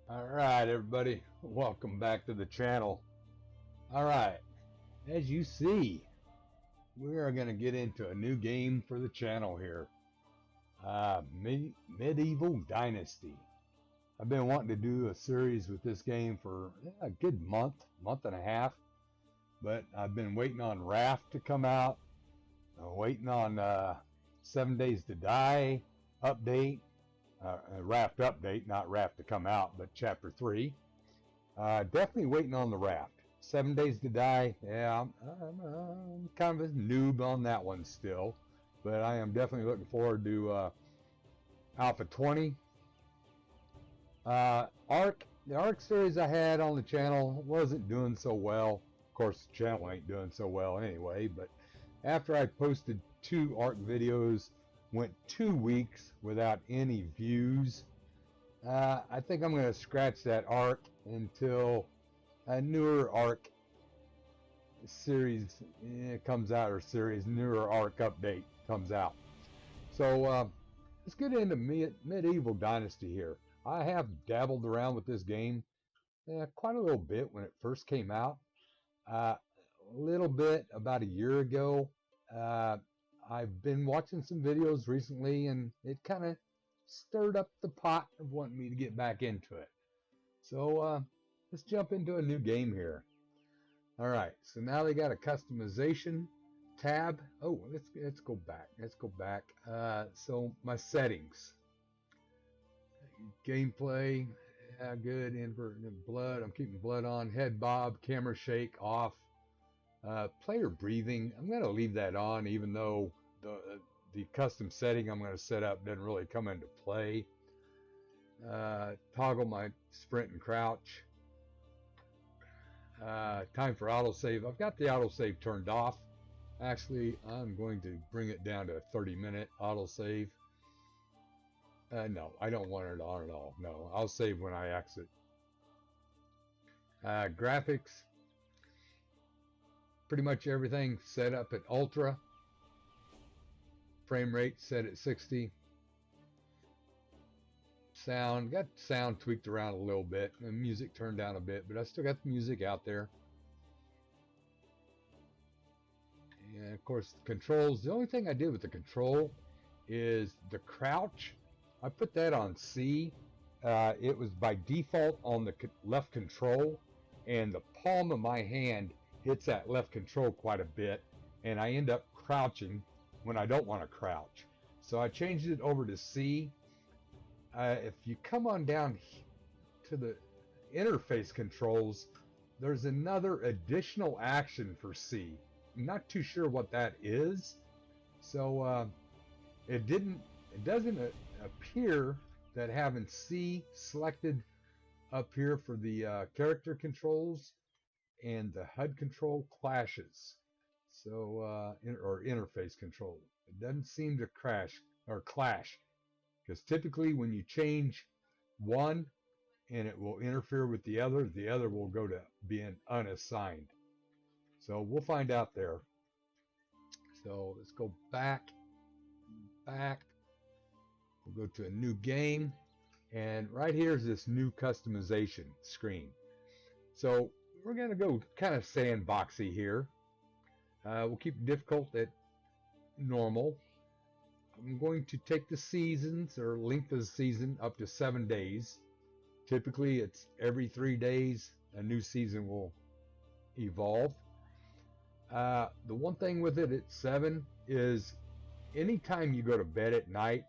Alright everybody, welcome back to the channel. Alright, as you see, we are going to get into a new game for the channel here. Medieval Dynasty. I've been wanting to do a series with this game for a good month and a half. But I've been waiting on Raft to come out. I'm waiting on 7 Days to Die update. Raft update, not Raft to come out, but Chapter 3. Definitely waiting on the Raft. 7 Days to Die, yeah, I'm kind of a noob on that one still. But I am definitely looking forward to Alpha 20. The Ark series I had on the channel wasn't doing so well. Of course, the channel ain't doing so well anyway, but after I posted 2 Ark videos, went 2 weeks without any views. I think I'm going to scratch that Ark until a newer Ark series comes out, or newer Ark update comes out. So let's get into Medieval Dynasty here. I have dabbled around with this game quite a little bit when it first came out. A little bit about a year ago. I've been watching some videos recently, and it kind of stirred up the pot of wanting me to get back into it. So let's jump into a new game here. All right, so now they got a customization tab. Oh, let's go back. Let's go back. So my settings, gameplay, yeah, good. Invert blood. I'm keeping blood on. Head bob, camera shake off. Player breathing, I'm going to leave that on, even though the custom setting I'm going to set up doesn't really come into play. Toggle my sprint and crouch. Time for autosave. I've got the autosave turned off. Actually, I'm going to bring it down to a 30-minute autosave. No, I don't want it on at all. No, I'll save when I exit. Graphics. Pretty much everything set up at ultra. Frame rate set at 60. Sound, got sound tweaked around a little bit. The music turned down a bit, but I still got the music out there. And of course the controls, the only thing I did with the control is the crouch. I put that on C. It was by default on the left control, and the palm of my hand hits that left control quite a bit, and I end up crouching when I don't want to crouch. So I changed it over to C. If you come on down to the interface controls, there's another additional action for C. I'm not too sure what that is. So it doesn't appear that having C selected up here for the character controls and the HUD control clashes. So or interface control, it doesn't seem to crash or clash, because typically when you change one and it will interfere with the other will go to being unassigned. So we'll find out there. So let's go back. We'll go to a new game, and right here is this new customization screen. So we're going to go kind of sandboxy here. We'll keep difficult at normal. I'm going to take the seasons or length of the season up to 7 days. Typically it's every 3 days a new season will evolve. The one thing with it at 7 is anytime you go to bed at night,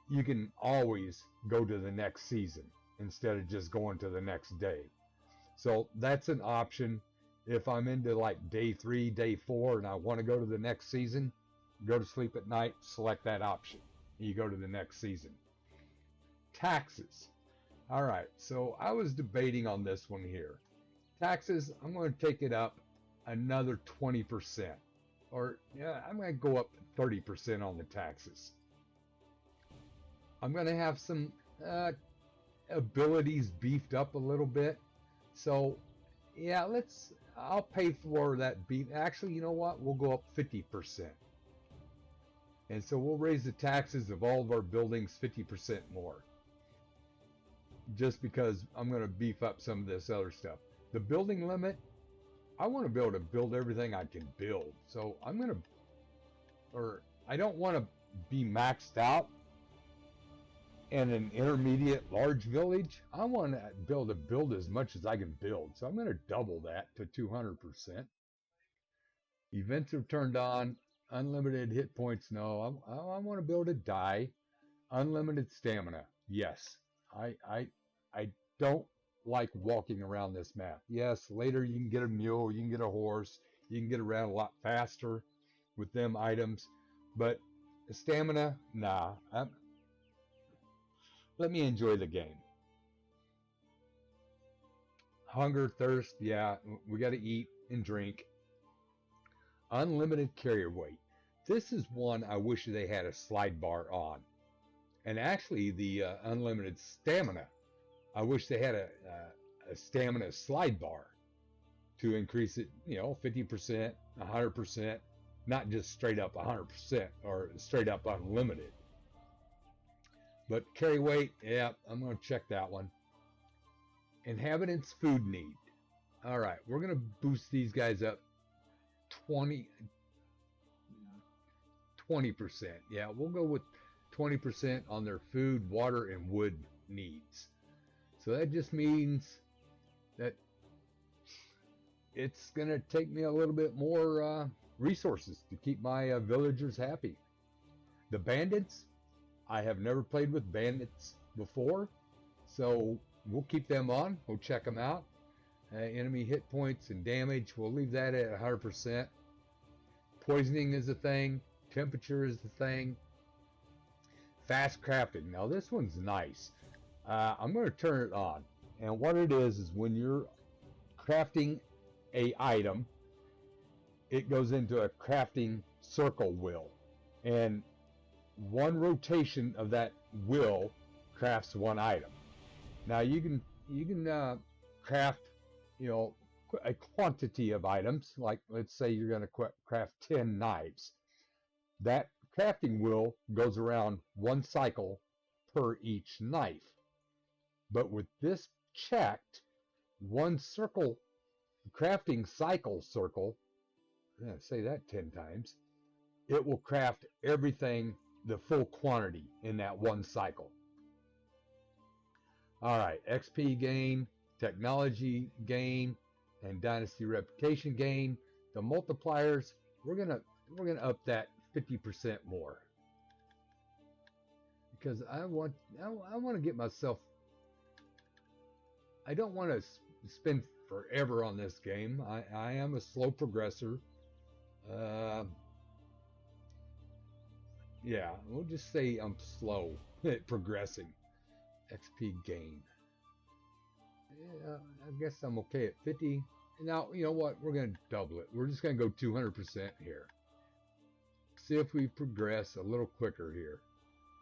you can always go to the next season instead of just going to the next day. So that's an option. If I'm into like day 3, day 4, and I want to go to the next season, go to sleep at night, select that option. You go to the next season. Taxes. All right, so I was debating on this one here. Taxes, I'm going to take it up another 20%. Or yeah, I'm going to go up 30% on the taxes. I'm going to have some abilities beefed up a little bit. So yeah, I'll pay for that beef. Actually, you know what? We'll go up 50%. And so we'll raise the taxes of all of our buildings 50% more. just because I'm going to beef up some of this other stuff. The building limit, I want to be able to build everything I can build. So I'm going to, or I don't want to be maxed out in an intermediate large village. I want to be able to build as much as I can build. So I'm going to double that to 200%. Events are turned on. Unlimited hit points, no. I want to be able to die. Unlimited stamina, yes. I don't like walking around this map. Yes, later you can get a mule, you can get a horse, you can get around a lot faster with them items, but stamina, nah. Let me enjoy the game. Hunger, thirst, yeah, we got to eat and drink. Unlimited carrier weight. This is one I wish they had a slide bar on. And actually, the unlimited stamina, I wish they had a stamina slide bar to increase it, 50%, 100%, not just straight up 100% or straight up unlimited. But carry weight, yeah, I'm going to check that one. Inhabitants' food need. All right, we're going to boost these guys up 20%. Yeah, we'll go with 20% on their food, water, and wood needs. So that just means that it's going to take me a little bit more resources to keep my villagers happy. The bandits, I have never played with bandits before, so we'll keep them on. We'll check them out. Enemy hit points and damage, we'll leave that at 100%. Poisoning is a thing. Temperature is the thing. Fast crafting. Now this one's nice. I'm going to turn it on. And what it is when you're crafting a item, it goes into a crafting circle wheel. And one rotation of that wheel crafts one item. Now you can craft, a quantity of items. Like let's say you're going to craft 10 knives. That crafting wheel goes around one cycle per each knife. But with this checked, one circle, crafting cycle circle, I'm going to say that 10 times, it will craft everything, the full quantity in that one cycle. All right, XP gain, technology gain, and dynasty reputation gain. The multipliers, we're gonna up that 50% more because I want to get myself. I don't want to spend forever on this game. I am a slow progressor. Yeah, we'll just say I'm slow at progressing. XP gain. Yeah, I guess I'm okay at 50. Now, you know what? We're going to double it. We're just going to go 200% here. See if we progress a little quicker here.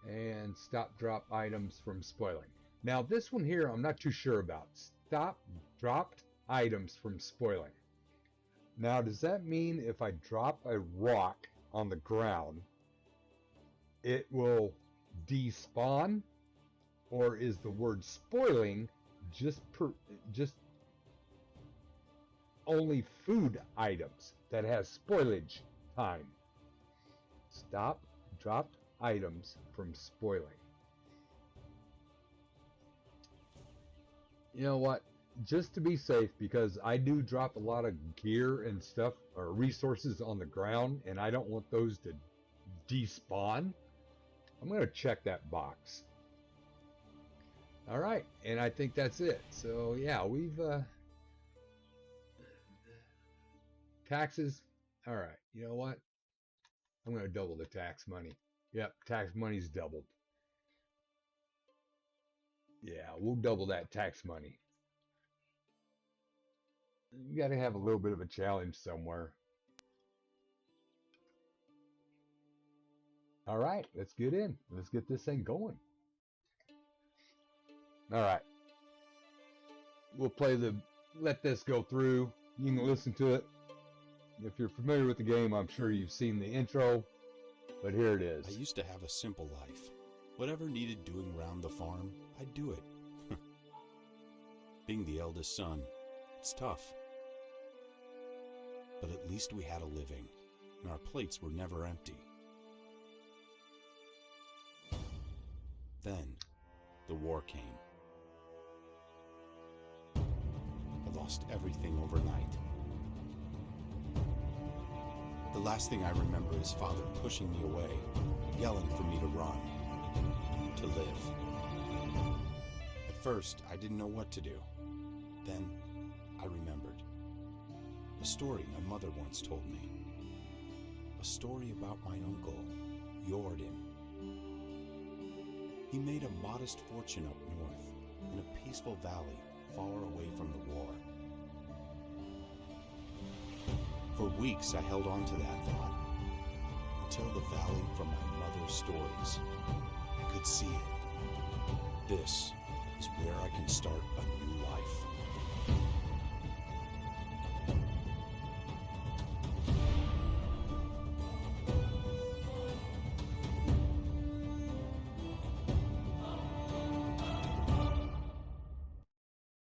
And stop drop items from spoiling. Now, this one here, I'm not too sure about. Stop dropped items from spoiling. Now, does that mean if I drop a rock on the ground, it will despawn? Or is the word spoiling just only food items that has spoilage time? Stop dropped items from spoiling. You know what? Just to be safe, because I do drop a lot of gear and stuff or resources on the ground, and I don't want those to despawn, I'm going to check that box. All right, and I think that's it. So yeah, we've taxes. All right, you know what? I'm going to double the tax money. Yep, tax money's doubled. Yeah, we'll double that tax money. You got to have a little bit of a challenge somewhere. All right, let's get in. Let's get this thing going. All right. We'll let this go through. You can listen to it. If you're familiar with the game, I'm sure you've seen the intro, but here it is. I used to have a simple life. Whatever needed doing around the farm, I'd do it. Being the eldest son, it's tough. But at least we had a living, and our plates were never empty. Then, the war came. I lost everything overnight. The last thing I remember is Father pushing me away, yelling for me to run, to live. At first, I didn't know what to do. Then, I remembered. A story my mother once told me. A story about my uncle, Jordan. He made a modest fortune up north, in a peaceful valley far away from the war. For weeks I held on to that thought, until the valley from my mother's stories. I could see it. This is where I can start a new life.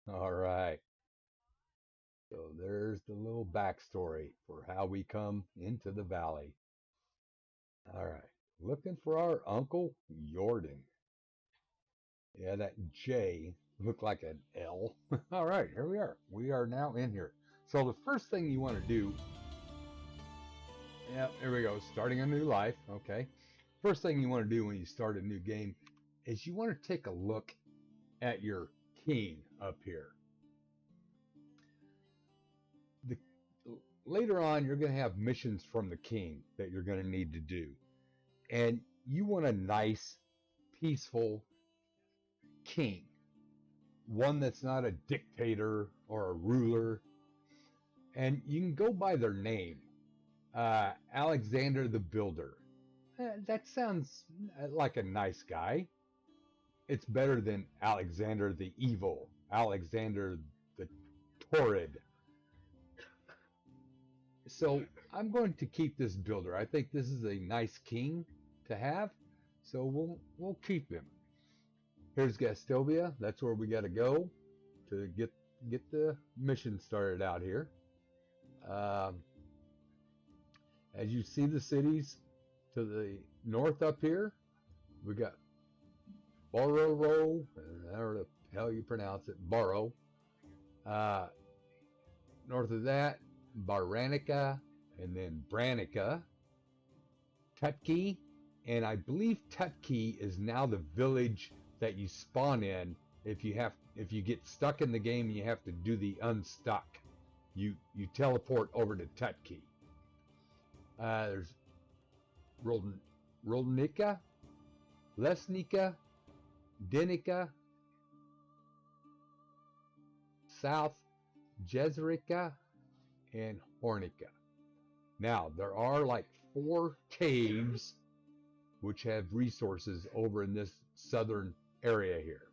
All right. So there's the little backstory for how we come into the valley. All right. Looking for our Uncle Jordan. Yeah, that J looked like an L. All right, here we are. We are now in here. So the first thing you want to do, yeah, here we go. Starting a new life. Okay. First thing you want to do when you start a new game is you want to take a look at your king up here. Later on, you're going to have missions from the king that you're going to need to do. And you want a nice, peaceful king. One that's not a dictator or a ruler. And you can go by their name. Alexander the Builder. That sounds like a nice guy. It's better than Alexander the Evil, Alexander the Torrid. So I'm going to keep this builder. I think this is a nice king to have, so we'll keep him. Here's Gastovia. That's where we got to go to get the mission started out here. As you see the cities to the north up here, we got Bororo, however the hell you pronounce it, Boro. North of that, Baranica, and then Branica, Tutki, and I believe Tutki is now the village that you spawn in if you get stuck in the game and you have to do the unstuck. You teleport over to Tutki. There's Rolnica, Lesnica, Denica, South Jezrika, and Hornica. Now, there are like 4 caves which have resources over in this southern area here.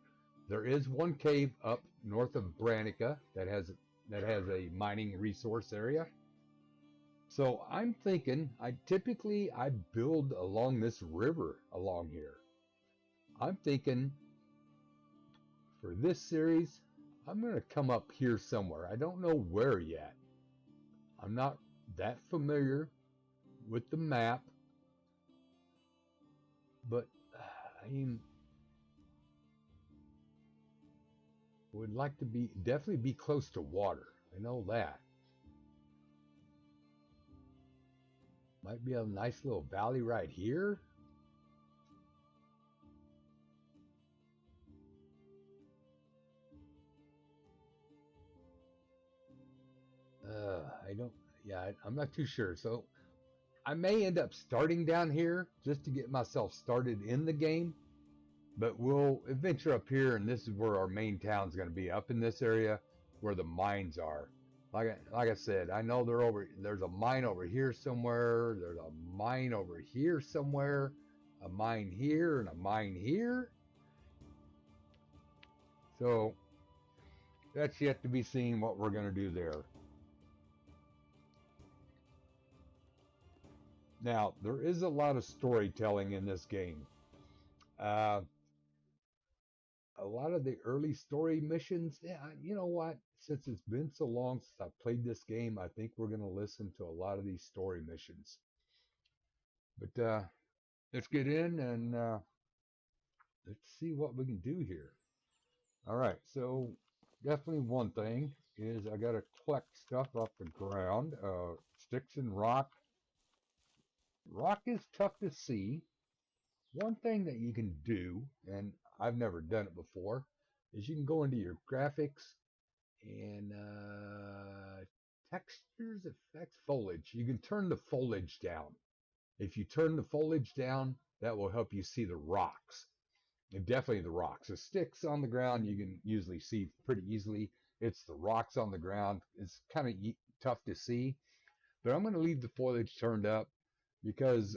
There is one cave up north of Branica that has a mining resource area. So I'm thinking, I build along this river along here. I'm thinking for this series, I'm going to come up here somewhere. I don't know where yet. I'm not that familiar with the map, but I would like to definitely be close to water. I know that. Might be a nice little valley right here. I'm not too sure. So I may end up starting down here just to get myself started in the game, but we'll adventure up here, and this is where our main town's going to be, up in this area where the mines are. Like I said, I know there's a mine over here somewhere, there's a mine over here somewhere, a mine here, and a mine here. So that's yet to be seen what we're going to do there. Now, there is a lot of storytelling in this game. A lot of the early story missions, yeah, you know what? Since it's been so long since I've played this game, I think we're going to listen to a lot of these story missions. But let's get in and let's see what we can do here. All right, so definitely one thing is I got to collect stuff off the ground. Sticks and rock. Rock is tough to see. One thing that you can do, and I've never done it before, is you can go into your graphics and textures, effects, foliage. You can turn the foliage down. If you turn the foliage down, that will help you see the rocks. And definitely the rocks. The sticks on the ground you can usually see pretty easily. It's the rocks on the ground. It's kind of tough to see. But I'm going to leave the foliage turned up because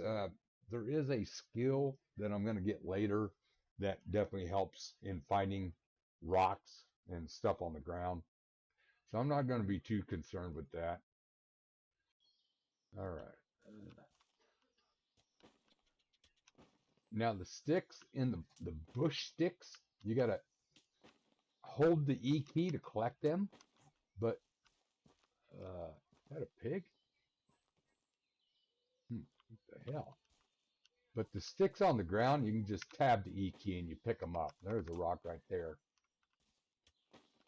there is a skill that I'm going to get later that definitely helps in finding rocks and stuff on the ground. So I'm not going to be too concerned with that. All right. Now the sticks in the bush sticks, you got to hold the E key to collect them. But, is that a pig? What the hell? But the sticks on the ground, you can just tab the E key and you pick them up. There's a rock right there.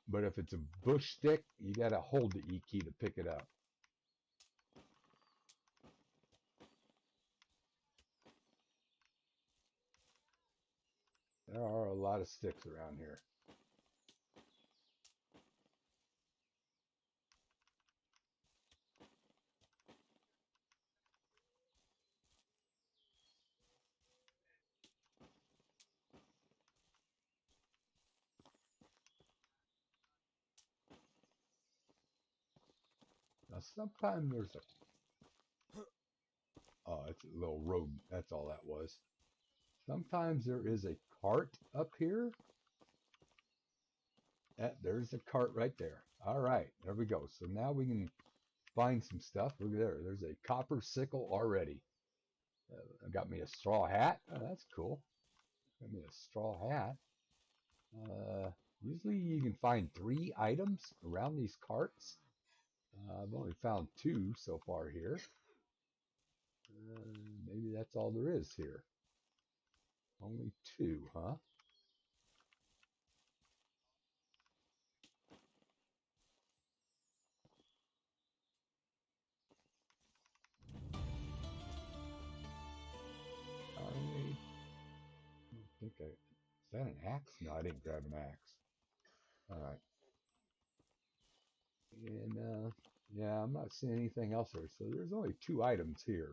But if it's a bush stick, you got to hold the E key to pick it up. There are a lot of sticks around here. Now sometimes there's a... Oh, it's a little road. That's all that was. Sometimes there is a cart up here. There's a cart right there. All right, there we go. So now we can find some stuff. Look there. There's a copper sickle already. Got me a straw hat. Oh, that's cool. Got me a straw hat. Usually you can find 3 items around these carts. I've only found 2 so far here. Maybe that's all there is here. Only 2, huh? I don't think I... Is that an axe? No, I didn't grab an axe. All right. And yeah, I'm not seeing anything else there. So there's only 2 items here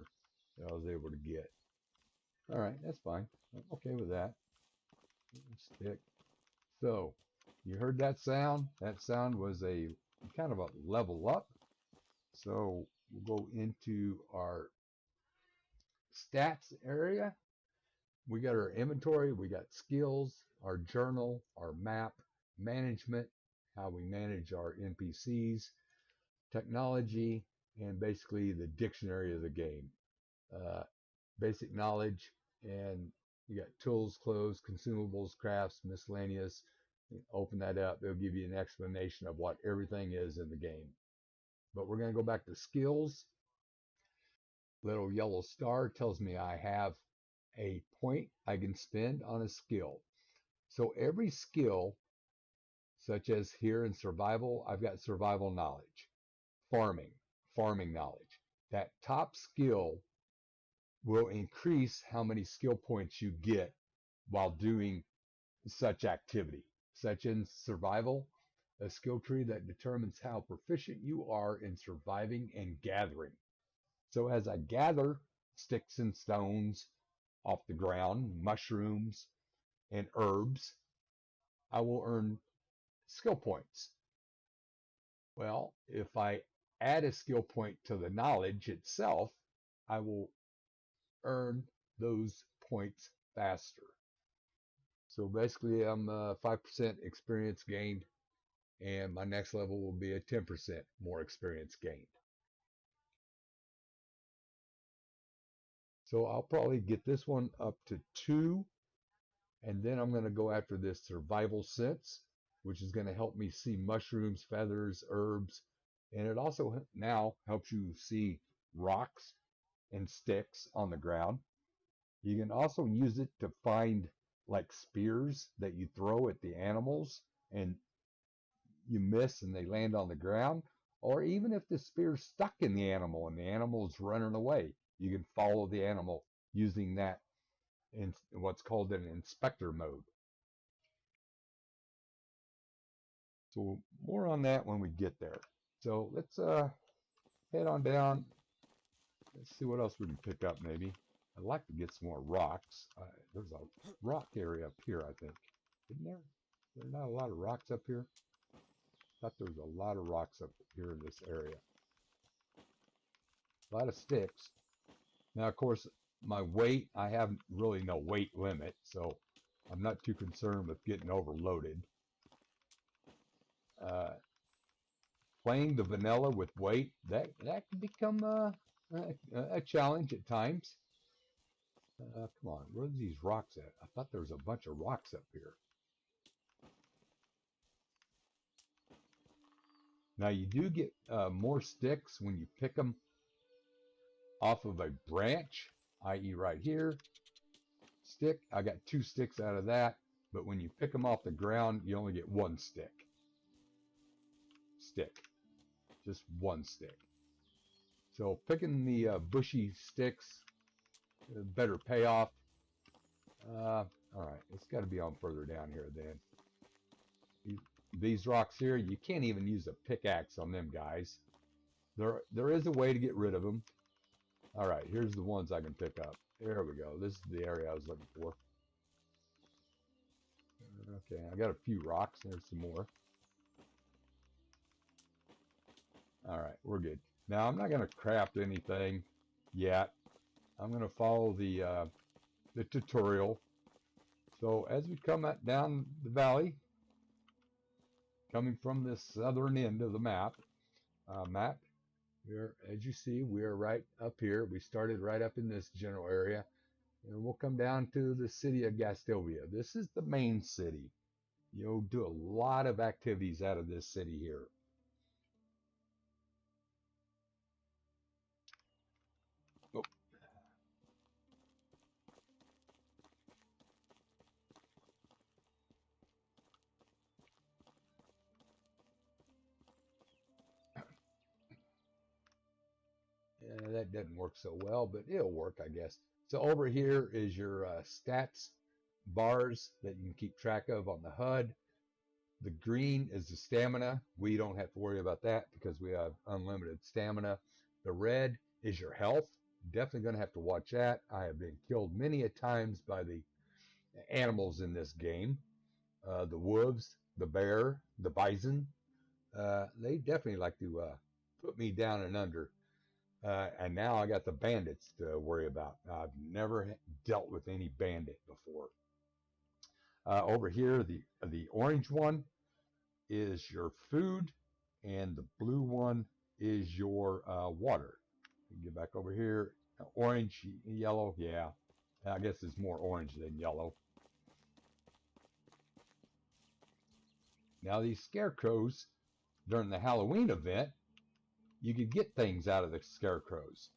that I was able to get. All right, that's fine. I'm okay with that. Stick. So you heard that sound? That sound was a kind of a level up. So we'll go into our stats area. We got our inventory, we got skills, our journal, our map, management, how we manage our NPCs, technology, and basically the dictionary of the game. Basic knowledge, and you got tools, clothes, consumables, crafts, miscellaneous. Open that up, it'll give you an explanation of what everything is in the game. But we're going to go back to skills. Little yellow star tells me I have a point I can spend on a skill. So every skill, such as here in survival, I've got survival knowledge, farming knowledge. That top skill will increase how many skill points you get while doing such activity, such in survival, a skill tree that determines how proficient you are in surviving and gathering. So as I gather sticks and stones off the ground, mushrooms and herbs, I will earn skill points. Well, if I add a skill point to the knowledge itself, I will earn those points faster. So basically, I'm 5% experience gained, and my next level will be a 10% more experience gained. So I'll probably get this one up to 2, And then I'm going to go after this survival sense, which is going to help me see mushrooms, feathers, herbs. And it also now helps you see rocks and sticks on the ground. You can also use it to find like spears that you throw at the animals and you miss and they land on the ground. Or even if the spear's stuck in the animal and the animal's running away, you can follow the animal using that in what's called an inspector mode. So more on that when we get there. So let's head on down. Let's see what else we can pick up maybe. I'd like to get some more rocks. There's a rock area up here, I think. Isn't there? There's not a lot of rocks up here. I thought there was a lot of rocks up here in this area. A lot of sticks. Now, of course, my weight, I have really no weight limit, so I'm not too concerned with getting overloaded. Playing the vanilla with weight, that can become a challenge at times. Come on, where are these rocks at? I thought there was a bunch of rocks up here. Now you do get more sticks when you pick them off of a branch, i.e. right here. Stick, I got 2 sticks out of that, but when you pick them off the ground, you only get 1 stick. Just 1 stick. So picking the bushy sticks, better payoff. All right, it's got to be on further down here then. These rocks here, you can't even use a pickaxe on them guys. There is a way to get rid of them. All right, here's the ones I can pick up. There we go. This is the area I was looking for. Okay, I got a few rocks. There's some more. All right, we're good. Now, I'm not going to craft anything yet. I'm going to follow the tutorial. So as we come down the valley, coming from the southern end of the map, as you see, we are right up here. We started right up in this general area, and we'll come down to the city of Gastovia. This is the main city. You'll do a lot of activities out of this city here. Oh. Yeah, that doesn't work so well, but it'll work, I guess. So over here is your stats bars that you can keep track of on the HUD. The green is the stamina. We don't have to worry about that because we have unlimited stamina. The red is your health. Definitely going to have to watch that. I have been killed many a times by the animals in this game. The wolves, the bear, the bison. They definitely like to put me down and under. And now I got the bandits to worry about. I've never dealt with any bandit before. Over here, the orange one is your food, and the blue one is your water. Get back over here. Orange, yellow, yeah. I guess it's more orange than yellow. Now these scarecrows, during the Halloween event, you could get things out of the scarecrows.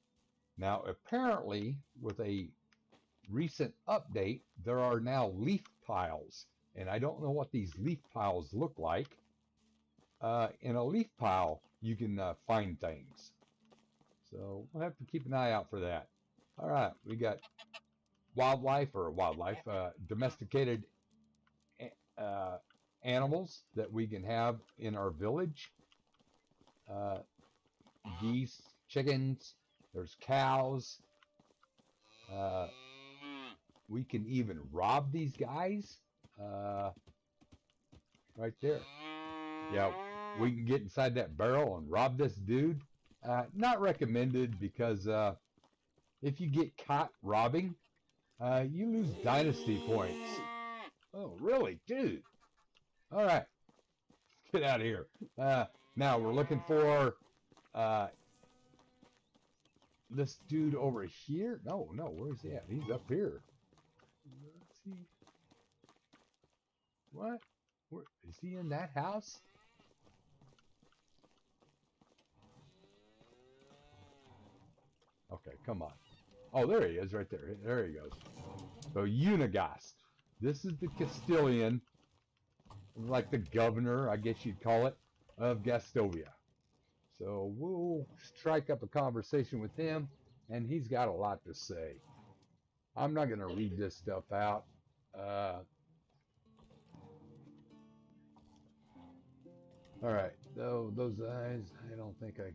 Now apparently, with a recent update, there are now leaf piles, and I don't know what these leaf piles look like. In a leaf pile, you can find things. So we'll have to keep an eye out for that. All right, we got domesticated animals that we can have in our village. Geese, chickens, there's cows. We can even rob these guys. Right there. Yeah, we can get inside that barrel and rob this dude. Not recommended because if you get caught robbing, you lose dynasty points. Oh, really, dude? All right, get out of here. Now we're looking for this dude over here. No, where's he at? He's up here. Let's see. What? Where, is he in that house? Okay, come on. Oh, there he is, right there. There he goes. So Unigast. This is the Castilian, like the governor, I guess you'd call it, of Gastovia. So we'll strike up a conversation with him, and he's got a lot to say. I'm not going to read this stuff out. All right, though those eyes, I don't think I.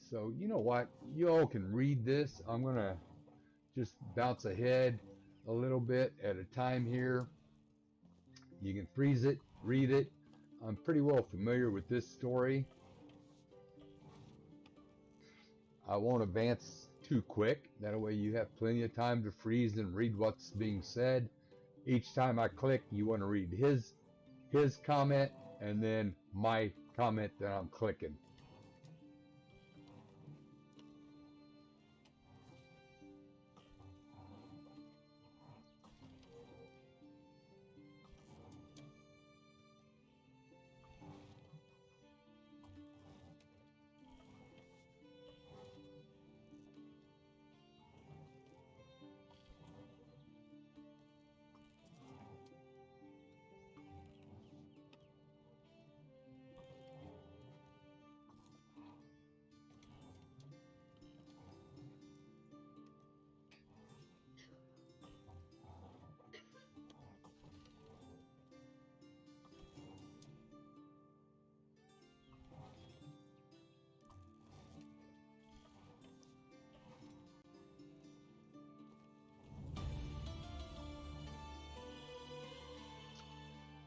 So you know what? You all can read this. I'm going to just bounce ahead a little bit at a time here. You can freeze it, read it. I'm pretty well familiar with this story. I won't advance too quick. That way you have plenty of time to freeze and read what's being said. Each time I click, you want to read his comment and then my comment that I'm clicking.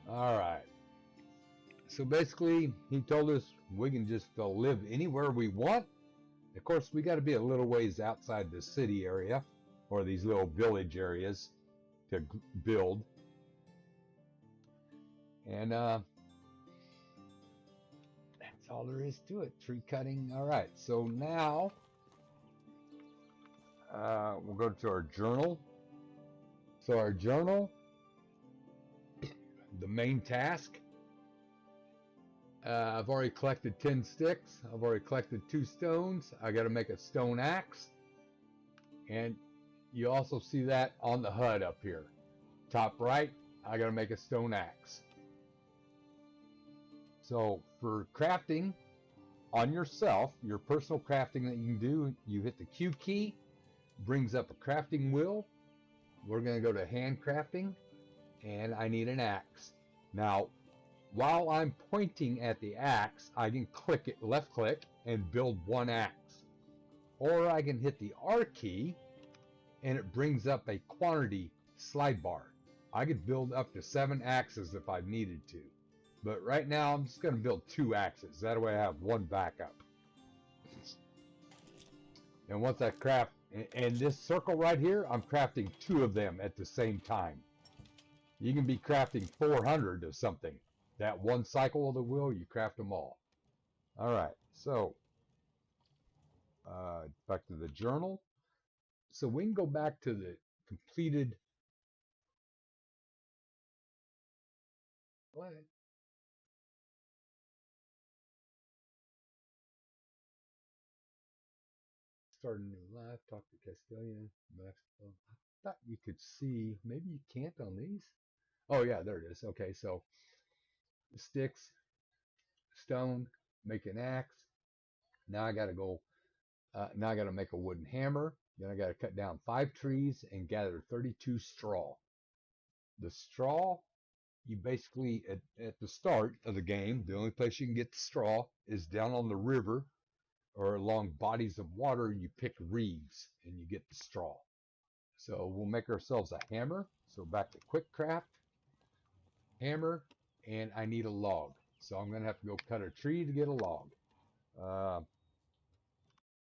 All right. So basically, he told us we can just live anywhere we want. Of course, we got to be a little ways outside the city area or these little village areas to build. And that's all there is to it. Tree cutting. All right. So now we'll go to our journal. So our journal, the main task. I've already collected 10 sticks. I've already collected 2 stones. I got to make a stone axe. And you also see that on the HUD up here. Top right, I got to make a stone axe. So for crafting on yourself, your personal crafting that you can do, you hit the Q key, brings up a crafting wheel. We're going to go to hand crafting, and I need an axe. Now, while I'm pointing at the axe, I can click it, left click, and build one axe. Or I can hit the R key, and it brings up a quantity slide bar. I could build up to 7 axes if I needed to. But right now, I'm just going to build 2 axes. That way I have one backup. And once I craft, and this circle right here, I'm crafting 2 of them at the same time. You can be crafting 400 of something. That one cycle of the wheel, you craft them all. All right, so back to the journal. So we can go back to the completed. What? Start a new life, talk to Castilian, Mexico. I thought you could see, maybe you can't on these. Oh yeah, there it is. Okay, so sticks, stone, make an axe. Now I gotta go, now I gotta make a wooden hammer. Then I gotta cut down 5 trees and gather 32 straw. The straw, you basically, at the start of the game, the only place you can get the straw is down on the river or along bodies of water. You pick reeds and you get the straw. So we'll make ourselves a hammer. So back to quick craft, hammer, and I need a log. So I'm going to have to go cut a tree to get a log.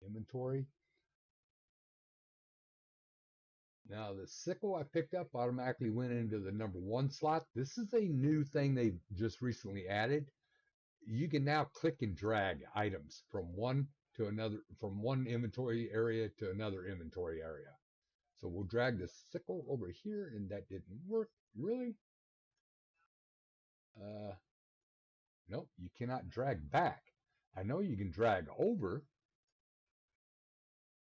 Inventory. Now the sickle I picked up automatically went into the number 1 slot. This is a new thing they just recently added. You can now click and drag items from one to another, from one inventory area to another inventory area. So we'll drag the sickle over here, and that didn't work. Really? Nope, you cannot drag back. I know you can drag over.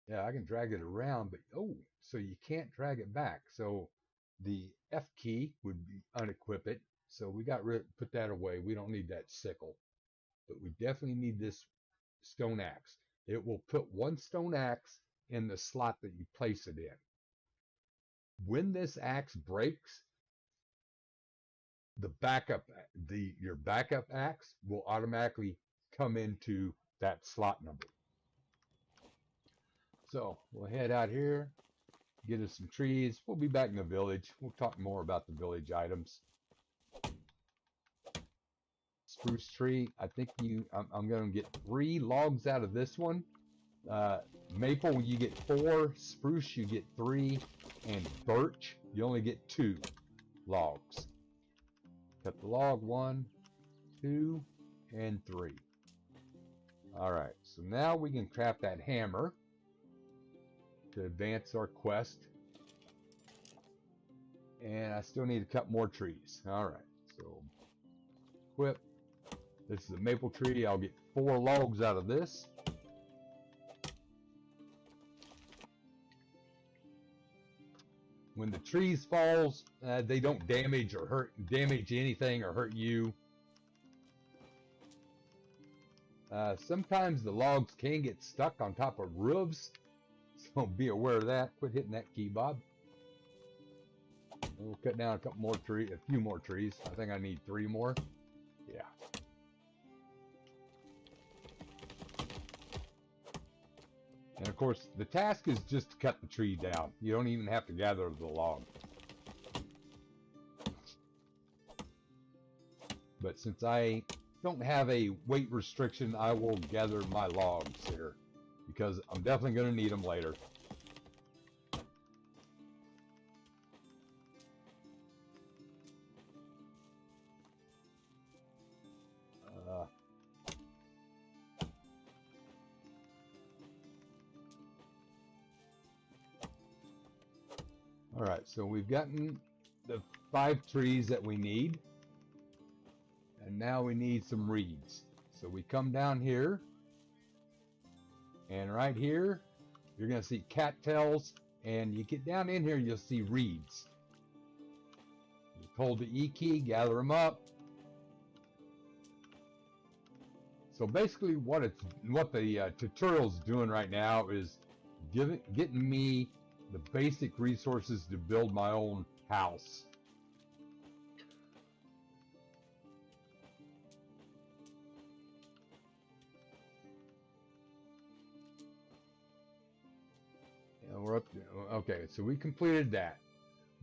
Yeah, I can drag it around, but oh, so you can't drag it back. So the F key would be unequip it. So we put that away. We don't need that sickle, but we definitely need this stone axe. It will put one stone axe in the slot that you place it in. When this axe breaks, your backup axe will automatically come into that slot number. So we'll head out here, get us some trees. We'll be back in the village. We'll talk more about the village items. Spruce tree. I think I'm going to get 3 logs out of this one. Maple, you get 4. Spruce, you get 3. And birch, you only get 2 logs. Cut the log 1, 2, and 3. Alright, so now we can craft that hammer to advance our quest. And I still need to cut more trees. Alright, so equip. This is a maple tree. I'll get 4 logs out of this. When the trees falls, they don't damage anything or hurt you. Sometimes the logs can get stuck on top of roofs, so be aware of that. Quit hitting that key, Bob. We'll cut down a few more trees. I think I need 3 more. Yeah. And of course, the task is just to cut the tree down. You don't even have to gather the log. But since I don't have a weight restriction, I will gather my logs here, because I'm definitely going to need them later. Alright, so we've gotten the 5 trees that we need. And now we need some reeds. So we come down here. And right here, you're going to see cattails. And you get down in here, you'll see reeds. You hold the E key, gather them up. So basically what the tutorial's doing right now is getting me the basic resources to build my own house. And we're up there. Okay, so we completed that.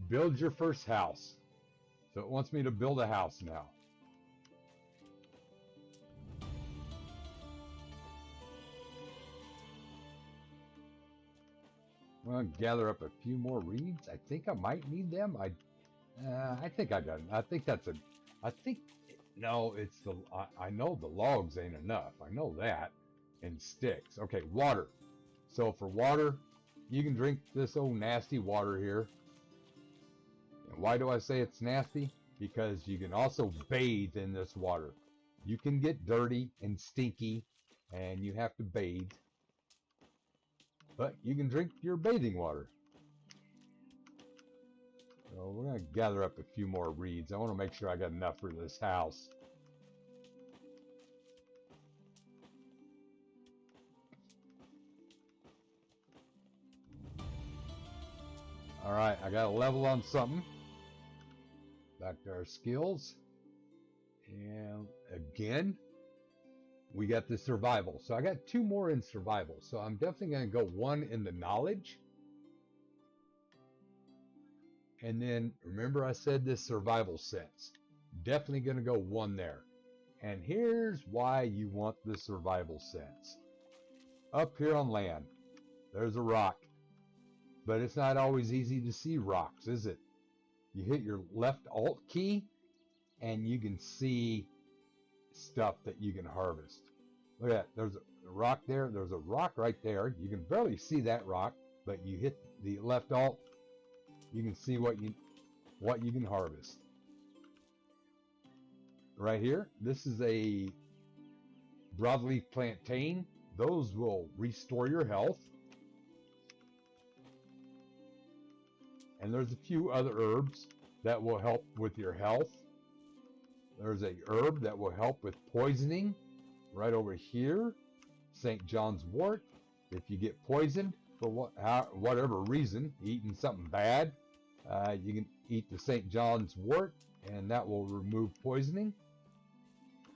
Build your first house. So it wants me to build a house now. I'm going to gather up a few more reeds. I think I might need them. I think I got them. I know the logs ain't enough. I know that. And sticks. Okay, water. So for water, you can drink this old nasty water here. And why do I say it's nasty? Because you can also bathe in this water. You can get dirty and stinky, and you have to bathe. But you can drink your bathing water. So we're going to gather up a few more reeds. I want to make sure I got enough for this house. Alright, I got a level on something. Back to our skills. And again, we got the survival. So I got 2 more in survival. So I'm definitely going to go 1 in the knowledge. And then remember I said this survival sense. Definitely going to go 1 there. And here's why you want the survival sense. Up here on land, there's a rock. But it's not always easy to see rocks, is it? You hit your left Alt key and you can see stuff that you can harvest. Look at that. There's a rock there. There's a rock right there. You can barely see that rock, but you hit the left Alt, you can see what you can harvest. right here. This is a Broadleaf Plantain. Those will restore your health. And there's a few other herbs that will help with your health. There's a herb that will help with poisoning right over here. St. John's wort. If you get poisoned for whatever reason, eating something bad, you can eat the St. John's wort and that will remove poisoning.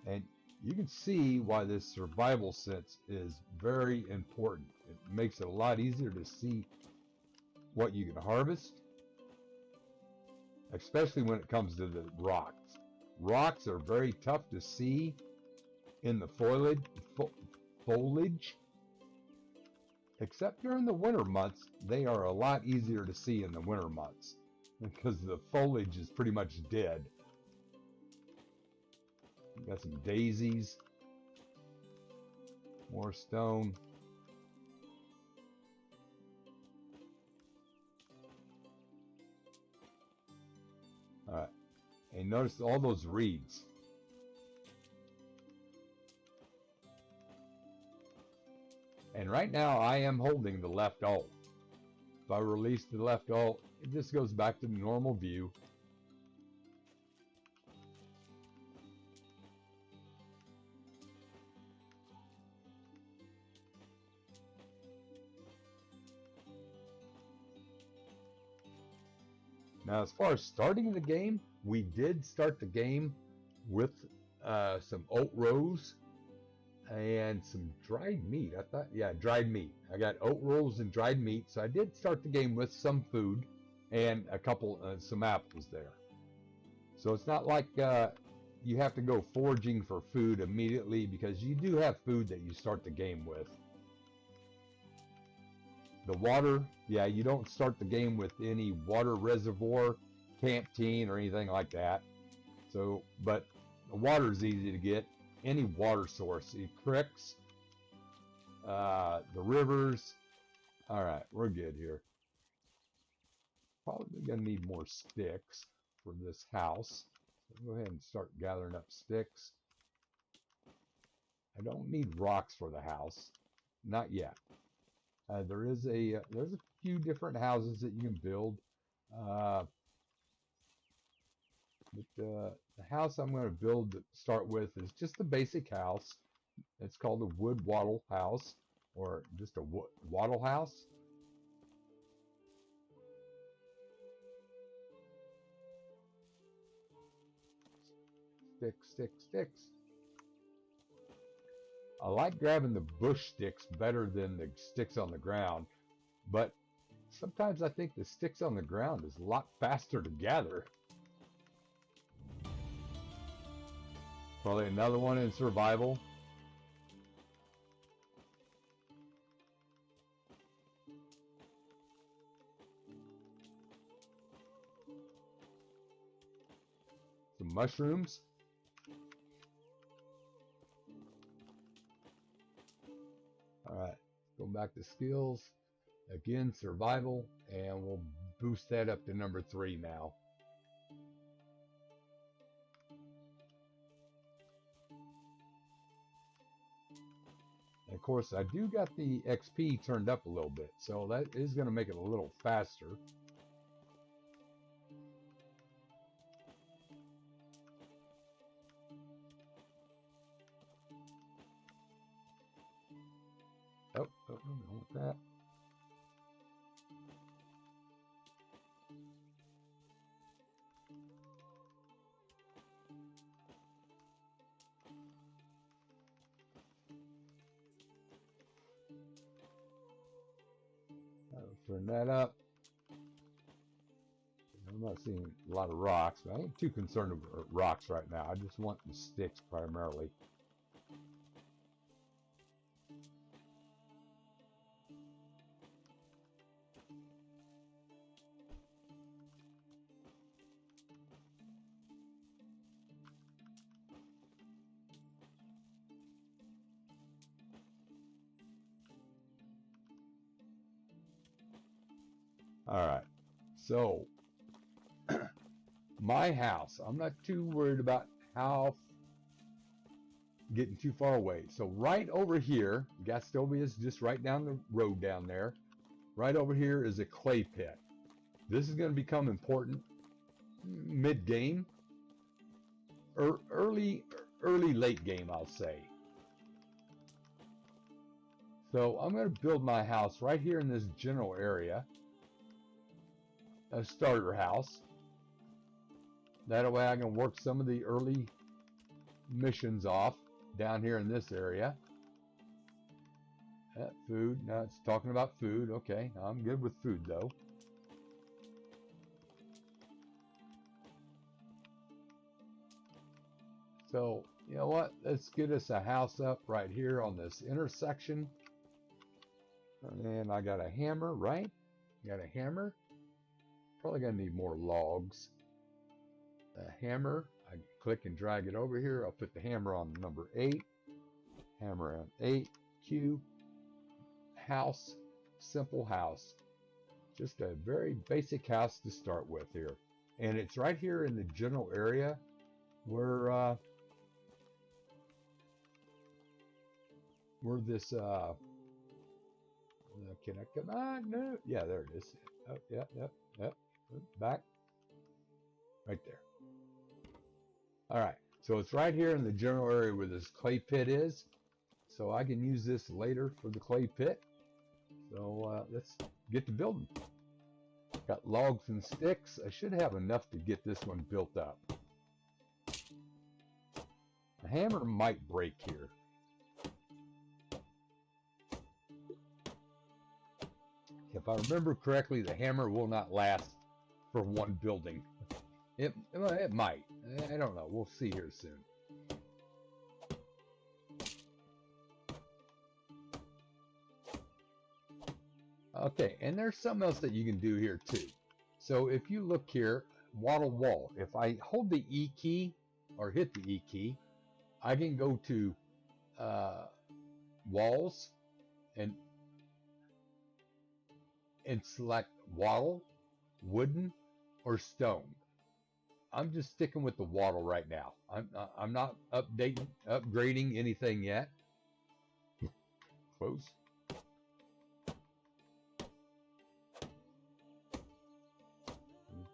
And you can see why this survival sense is very important. It makes it a lot easier to see what you can harvest, especially when it comes to the rocks. Rocks are very tough to see in the foliage, except during the winter months. They are a lot easier to see in the winter months because the foliage is pretty much dead. Got some daisies, more stone. All right, and notice all those reeds. And right now I am holding the left alt. If I release the left alt, it just goes back to the normal view. Now, as far as starting the game, we did start the game with some oat rolls and some dried meat. I thought, yeah, dried meat. I got oat rolls and dried meat, so I did start the game with some food and some apples there. So it's not like you have to go foraging for food immediately, because you do have food that you start the game with. The water, yeah, you don't start the game with any water reservoir, canteen, or anything like that. So, but the water is easy to get. Any water source, the creeks, the rivers. All right, we're good here. Probably gonna need more sticks for this house. So go ahead and start gathering up sticks. I don't need rocks for the house, not yet. There's a few different houses that you can build, but the house I'm going to build to start with is just the basic house. It's called a wood wattle house, or just a wattle house. Sticks. I like grabbing the bush sticks better than the sticks on the ground, but sometimes I think the sticks on the ground is a lot faster to gather. Probably another one in survival. Some mushrooms. Alright, go back to skills. Again, survival, and we'll boost that up to number 3 now. And of course, I do got the XP turned up a little bit, so that is going to make it a little faster. Oh, don't want that. Turn that up. I'm not seeing a lot of rocks, but I ain't too concerned about rocks right now. I just want the sticks primarily. All right, so my house, I'm not too worried about how getting too far away. So right over here, Gastovia is just right down the road down there. Right over here is a clay pit. This is going to become important mid-game, or early late game, I'll say. So I'm going to build my house right here in this general area, a starter house. That way I can work some of the early missions off down here in this area. Food, now it's talking about food. Okay, I'm good with food though. So, you know what? Let's get us a house up right here on this intersection. And then I got a hammer, right? Got a hammer. Probably gonna need more logs. A hammer. I click and drag it over here. I'll put the hammer on number 8. Hammer on 8. Q. House. Simple house. Just a very basic house to start with here. And it's right here in the general area where this can I come on? No. Yeah, there it is. Oh, yep. Back. Right there. All right. So it's right here in the general area where this clay pit is. So I can use this later for the clay pit. So let's get to building. Got logs and sticks. I should have enough to get this one built up. The hammer might break here. If I remember correctly, the hammer will not last for one building. It might. I don't know. We'll see here soon. Okay, and there's something else that you can do here too. So if you look here, Wattle wall. If I hold the E key or hit the E key, I can go to walls and select wattle, wooden, or stone. I'm just sticking with the wattle right now. I'm not upgrading anything yet. Close.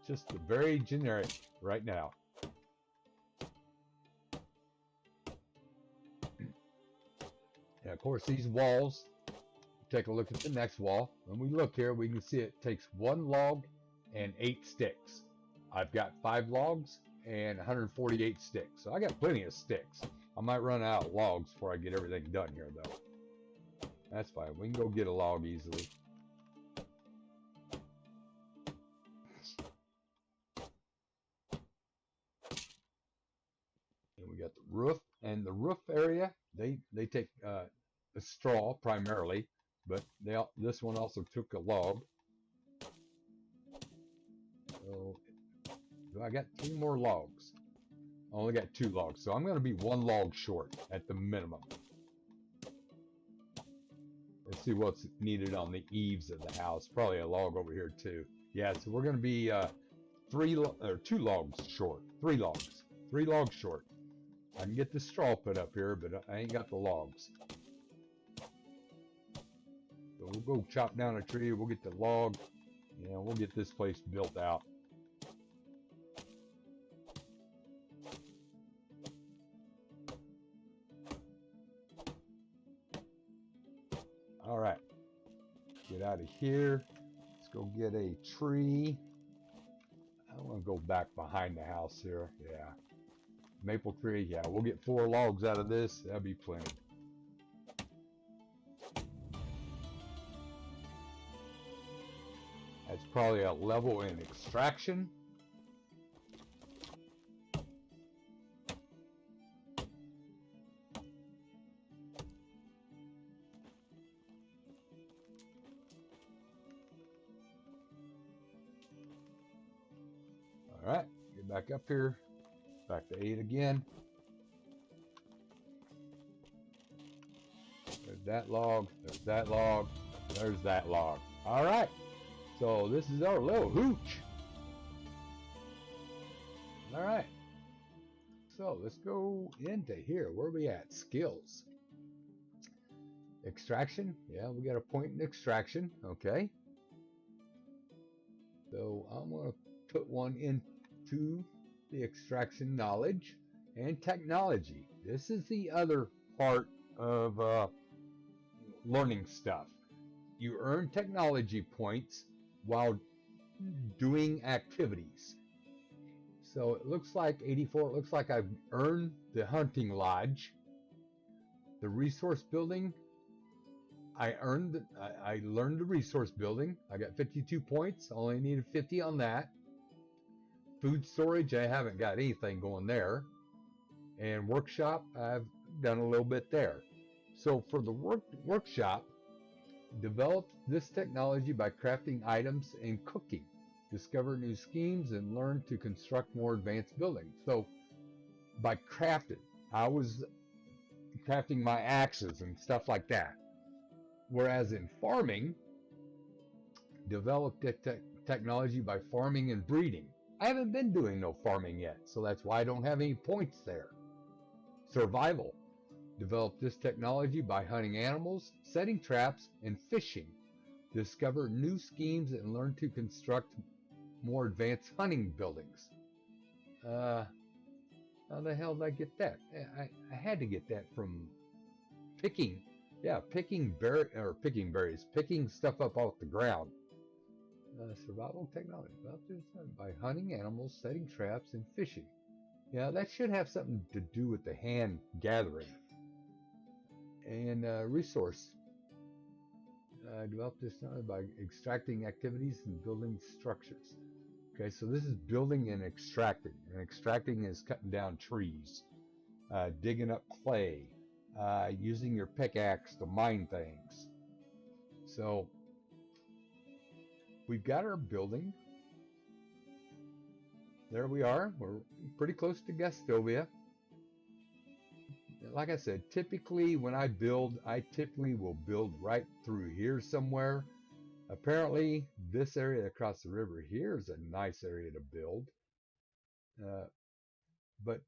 Just very generic right now. And of course, these walls. Take a look at the next wall. When we look here, we can see it takes 1 log and 8 sticks. I've got 5 logs and 148 sticks. So I got plenty of sticks. I might run out of logs before I get everything done here though. That's fine. We can go get a log easily. And we got the roof. And the roof area, they take a straw primarily. But this one also took a log. So I got 3 more logs. I only got 2 logs, so I'm going to be 1 log short at the minimum. Let's see what's needed on the eaves of the house. Probably a log over here too. Yeah, so we're going to be 2 logs short. 3 logs. 3 logs short. I can get the straw put up here, but I ain't got the logs. So we'll go chop down a tree, we'll get the log, and we'll get this place built out. All right, get out of here. Let's go get a tree. I want to go back behind the house here. Yeah, maple tree. Yeah, we'll get 4 logs out of this. That'll be plenty. That's probably a level in extraction. All right, get back up here. Back to 8 again. There's that log. There's that log. There's that log. All right. So this is our little hooch. All right. So let's go into here. Where are we at? Skills. Extraction. Yeah, we got a point in extraction. Okay. So I'm going to put one into the extraction knowledge and technology. This is the other part of learning stuff. You earn technology points while doing activities. So it looks like 84, it looks like I've earned the hunting lodge. The resource building, I learned the resource building. I got 52 points, only needed 50 on that. Food storage, I haven't got anything going there. And workshop, I've done a little bit there. So for the workshop, develop this technology by crafting items and cooking. Discover new schemes and learn to construct more advanced buildings. So by crafting, I was crafting my axes and stuff like that. Whereas in farming, develop technology by farming and breeding. I haven't been doing no farming yet, so that's why I don't have any points there. Survival. Develop this technology by hunting animals, setting traps, and fishing. Discover new schemes and learn to construct more advanced hunting buildings. How the hell did I get that? I had to get that from picking berries, picking stuff up off the ground. Survival technology, by hunting animals, setting traps, and fishing. Yeah, that should have something to do with the hand gathering. And resource. Develop this by extracting activities and building structures. Okay, so this is building and extracting. And extracting is cutting down trees, digging up clay, using your pickaxe to mine things. So we've got our building. There we are. We're pretty close to Gastovia. Like I said, typically when I build, I typically will build right through here somewhere. Apparently, this area across the river here is a nice area to build. But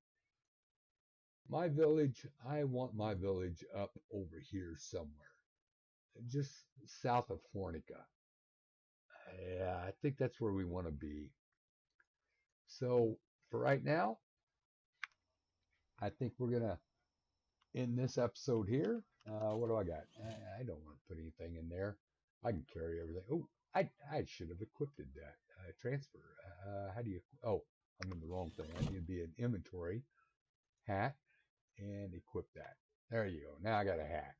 my village, I want my village up over here somewhere, just south of Fornica. Yeah, I think that's where we want to be. So for right now, I think we're going to end this episode here. What do I got? I don't want to put anything in there. I can carry everything. Oh, I should have equipped that. Transfer. How do you? Oh, I'm in the wrong thing. I need to be an inventory hat and equip that. There you go. Now I got a hat.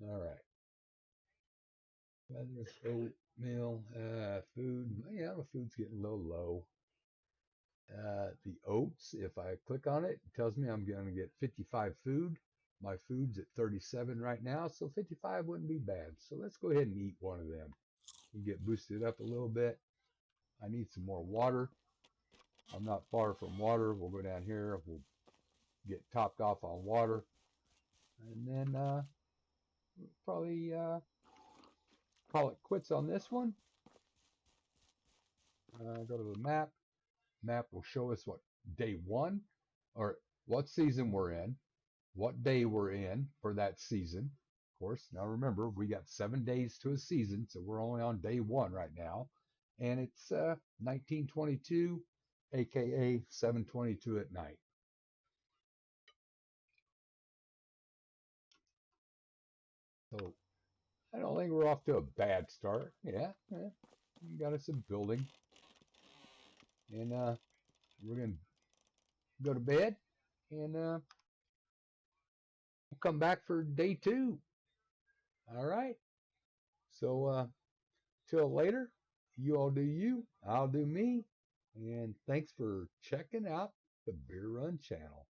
All right. Feathers, oatmeal, food. Yeah, the food's getting a little low. The oats, if I click on it, it tells me I'm going to get 55 food. My food's at 37 right now, so 55 wouldn't be bad. So let's go ahead and eat one of them. We get boosted up a little bit. I need some more water. I'm not far from water. We'll go down here. We'll get topped off on water. And then we'll probably call it quits on this one. Go to the map. Map will show us what day 1 or what season we're in, what day we're in for that season. Of course, now remember, we got 7 days to a season, so we're only on day 1 right now. And it's 1922, aka 7:22 at night. So I don't think we're off to a bad start. Yeah, we got us a building. And we're going to go to bed, and we'll come back for day 2. All right. So till later, you all do you, I'll do me. And thanks for checking out the Beer Run channel.